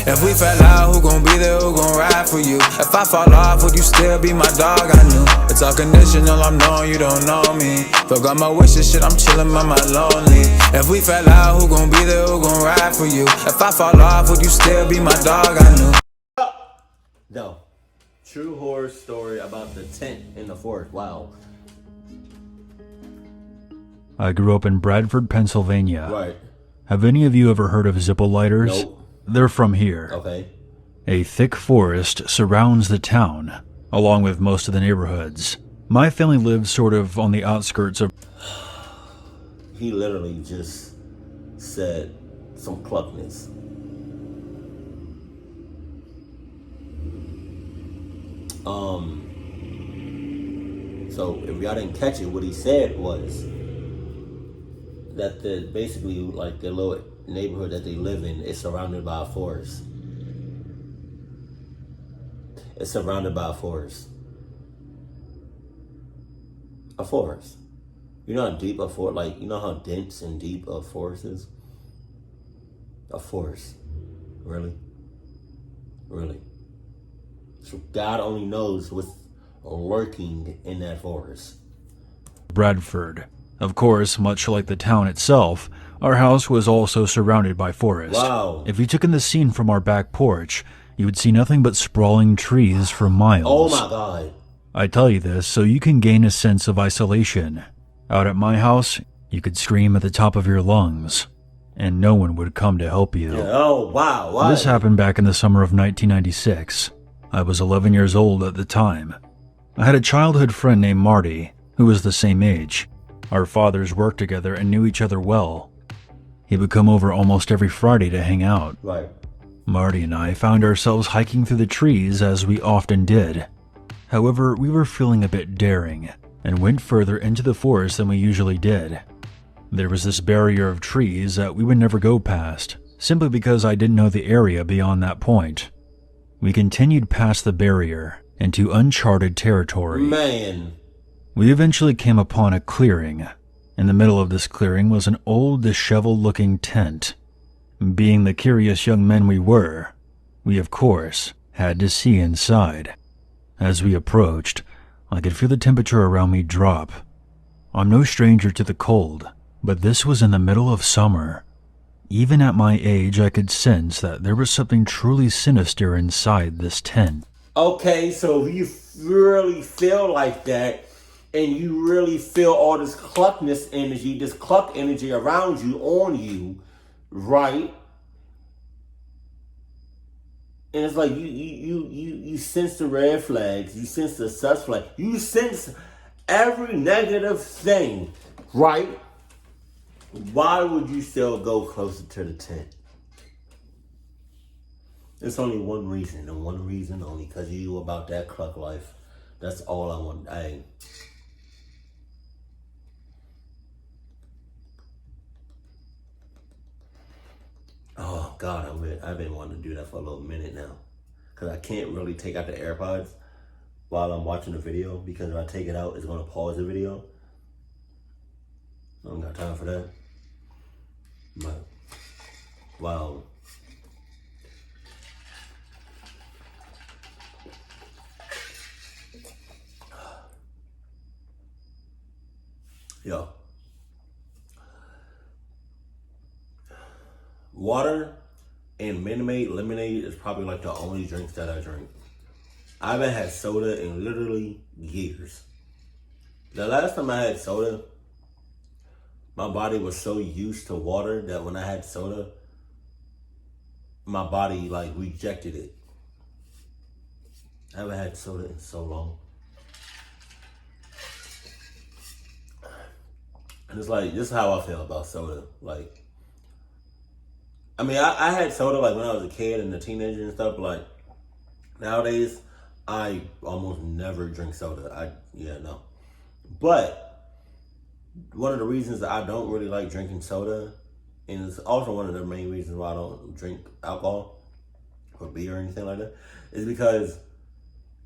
If we fell out, who gon' be there, who gon' ride for you? If I fall off, would you still be my dog? I knew it's all conditional, I'm knowing you don't know me. Forgot my wishes, shit, I'm chillin' by my lonely. If we fell out, who gon' be there, who gon' ride for you? If I fall off, would you still be my dog? I knew. No. True horror story about the tent in the forest. Wow. I grew up in Bradford, Pennsylvania. Right. Have any of you ever heard of Zippo lighters? Nope. They're from here. Okay. A thick forest surrounds the town, along with most of the neighborhoods. My family lives sort of on the outskirts of... He literally just said some cluckness. So if y'all didn't catch it, what he said was that basically like the little neighborhood that they live in is surrounded by a forest. It's surrounded by a forest. A forest. You know how deep a forest, like, you know how dense and deep a forest is? A forest. Really? Really? So God only knows what's lurking in that forest. Bradford. Of course, much like the town itself, our house was also surrounded by forest. Wow. If you took in the scene from our back porch, you would see nothing but sprawling trees for miles. Oh my God. I tell you this so you can gain a sense of isolation. Out at my house, you could scream at the top of your lungs, and no one would come to help you. Yeah, oh, wow. Why? This happened back in the summer of 1996. I was 11 years old at the time. I had a childhood friend named Marty, who was the same age. Our fathers worked together and knew each other well. He would come over almost every Friday to hang out. Right. Marty and I found ourselves hiking through the trees as we often did. However, we were feeling a bit daring and went further into the forest than we usually did. There was this barrier of trees that we would never go past, simply because I didn't know the area beyond that point. We continued past the barrier into uncharted territory. Man. We eventually came upon a clearing. In the middle of this clearing was an old, disheveled-looking tent. Being the curious young men we were, we of course had to see inside. As we approached, I could feel the temperature around me drop. I'm no stranger to the cold, but this was in the middle of summer. Even at my age, I could sense that there was something truly sinister inside this tent. Okay, so you really feel like that, and you really feel all this cluckness energy, this cluck energy around you, on you, right? And it's like you sense the red flags, you sense the sus flag, you sense every negative thing, right? Why would you still go closer to the tent? It's only one reason, and one reason only, because you about that cluck life. That's all I want. Oh God, I've been wanting to do that for a little minute now, because I can't really take out the AirPods while I'm watching the video, because if I take it out, it's going to pause the video. I don't got time for that. But, wow. Yo. Water and Minute Maid lemonade is probably like the only drinks that I drink. I haven't had soda in literally years. The last time I had soda, my body was so used to water that when I had soda, my body like rejected it. I haven't had soda in so long. And it's like, this is how I feel about soda. Like, I mean, I had soda like when I was a kid and a teenager and stuff, but like nowadays, I almost never drink soda. No. But one of the reasons that I don't really like drinking soda, and it's also one of the main reasons why I don't drink alcohol or beer or anything like that, is because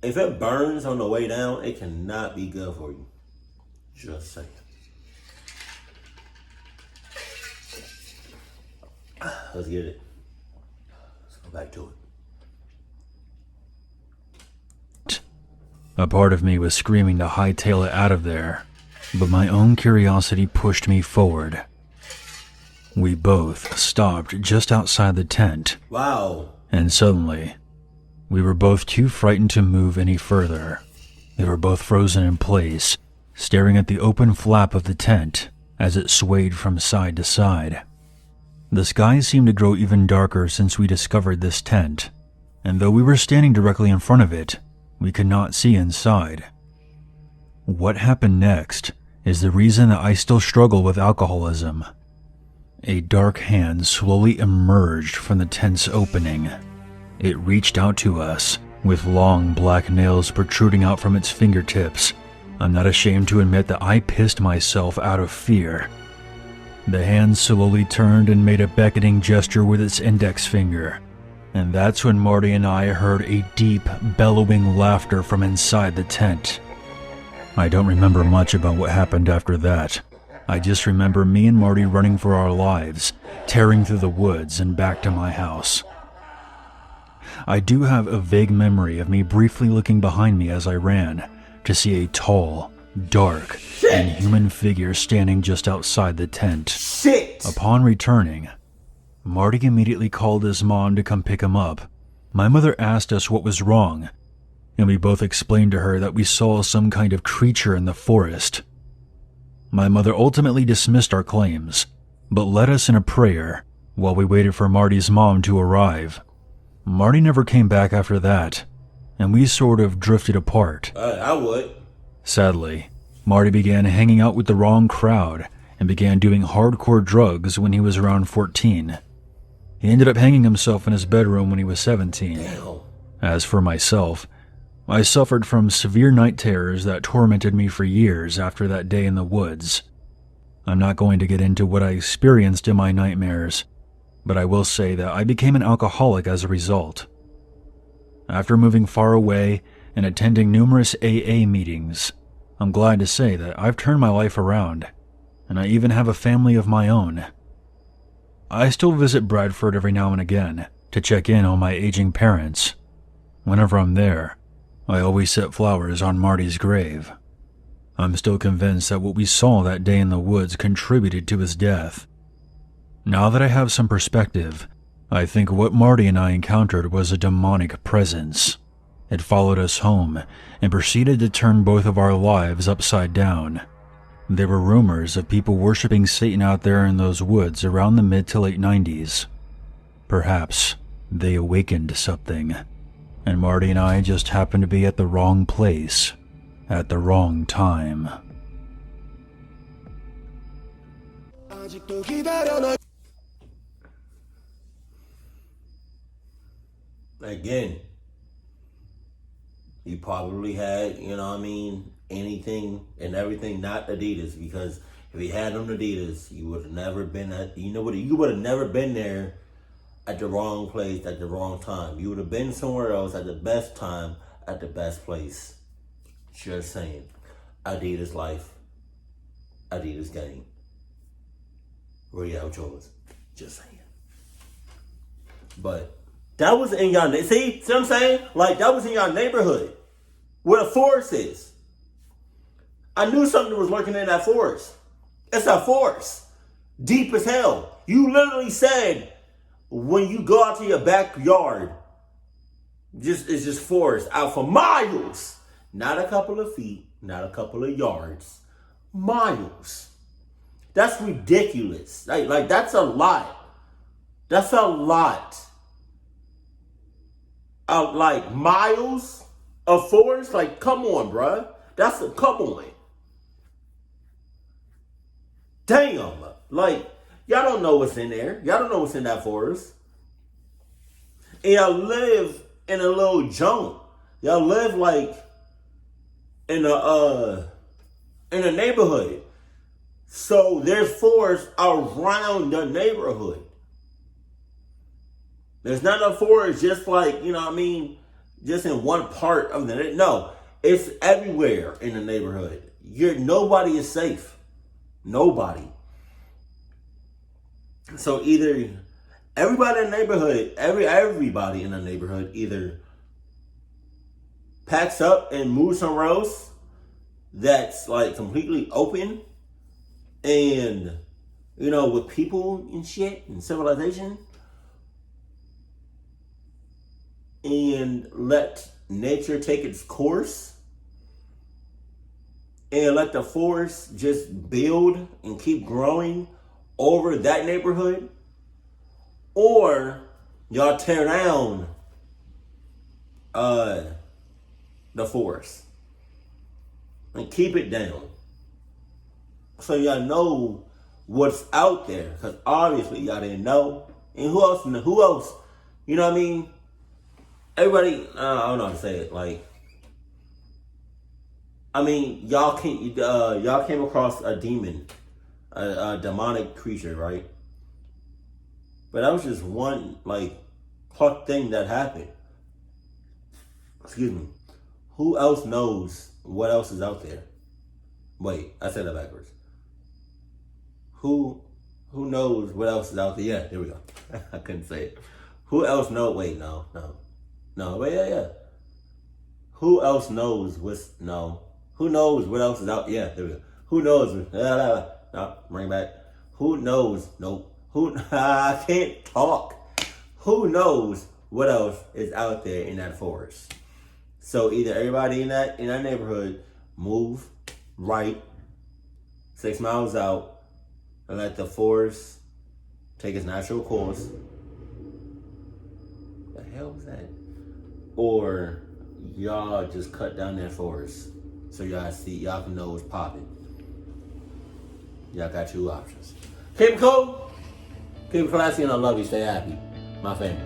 if it burns on the way down, it cannot be good for you. Just saying. Let's get it. Let's Back to it. A part of me was screaming to hightail it out of there, but my own curiosity pushed me forward. We both stopped just outside the tent. Wow. And suddenly, we were both too frightened to move any further. We were both frozen in place, staring at the open flap of the tent as it swayed from side to side. The sky seemed to grow even darker since we discovered this tent, and though we were standing directly in front of it, we could not see inside. What happened next is the reason that I still struggle with alcoholism. A dark hand slowly emerged from the tent's opening. It reached out to us, with long black nails protruding out from its fingertips. I'm not ashamed to admit that I pissed myself out of fear. The hand slowly turned and made a beckoning gesture with its index finger. And that's when Marty and I heard a deep, bellowing laughter from inside the tent. I don't remember much about what happened after that. I just remember me and Marty running for our lives, tearing through the woods and back to my house. I do have a vague memory of me briefly looking behind me as I ran to see a tall, dark, and human figure standing just outside the tent. Shit! Upon returning, Marty immediately called his mom to come pick him up. My mother asked us what was wrong, and we both explained to her that we saw some kind of creature in the forest. My mother ultimately dismissed our claims, but led us in a prayer while we waited for Marty's mom to arrive. Marty never came back after that, and we sort of drifted apart. I would. Sadly, Marty began hanging out with the wrong crowd and began doing hardcore drugs when he was around 14. He ended up hanging himself in his bedroom when he was 17. Damn. As for myself, I suffered from severe night terrors that tormented me for years after that day in the woods. I'm not going to get into what I experienced in my nightmares, but I will say that I became an alcoholic as a result. After moving far away and attending numerous AA meetings, I'm glad to say that I've turned my life around, and I even have a family of my own. I still visit Bradford every now and again to check in on my aging parents. Whenever I'm there, I always set flowers on Marty's grave. I'm still convinced that what we saw that day in the woods contributed to his death. Now that I have some perspective, I think what Marty and I encountered was a demonic presence. It followed us home and proceeded to turn both of our lives upside down. There were rumors of people worshipping Satan out there in those woods around the mid to late 90s. Perhaps they awakened something, and Marty and I just happened to be at the wrong place at the wrong time. Again, you probably had, anything and everything not Adidas, because if you had on Adidas, you would have never been you would have never been there at the wrong place at the wrong time. You would have been somewhere else at the best time at the best place. Just saying. Adidas life, Adidas game. Where you have yours. Just saying. But that was in y'all, see what I'm saying? Like, that was in y'all neighborhood, where the forest is. I knew something was lurking in that forest. It's a forest. Deep as hell. You literally said, when you go out to your backyard, it's just forest out for miles. Not a couple of feet, not a couple of yards. Miles. That's ridiculous. Like that's a lot. That's a lot. Like miles of forest? Like, come on, bruh. Come on. Damn. Like, y'all don't know what's in there. Y'all don't know what's in that forest. And y'all live in a little junk. Y'all live like in a neighborhood. So there's forest around the neighborhood. There's not a forest just like, just in one part of the neighborhood. No, it's everywhere in the neighborhood. Nobody is safe. Nobody. So either everybody in the neighborhood, everybody in the neighborhood either packs up and moves somewhere else that's like completely open and, you know, with people and shit and civilization, and let nature take its course and let the forest just build and keep growing over that neighborhood, or y'all tear down the forest and keep it down so y'all know what's out there, because obviously y'all didn't know. And who else, you know what I mean? Everybody, I don't know how to say it. Like, I mean, y'all came across a demon, a demonic creature, right? But that was just one like pluck thing that happened. Excuse me. Who else knows what else is out there? Wait, I said that backwards. Who knows what else is out there? Yeah, there we go. I couldn't say it. Who else knows? Wait, no. Wait, yeah. Who else knows Who knows what else is out? Yeah, there we go. Who knows? No, bring it back. Who knows? Nope. I can't talk. Who knows what else is out there in that forest? So either everybody in that neighborhood move right 6 miles out and let the forest take its natural course. The hell was that? Or y'all just cut down that forest so y'all can know what's popping. Y'all got two options. Keep it cool, keep it classy, and I love you. Stay happy, my family.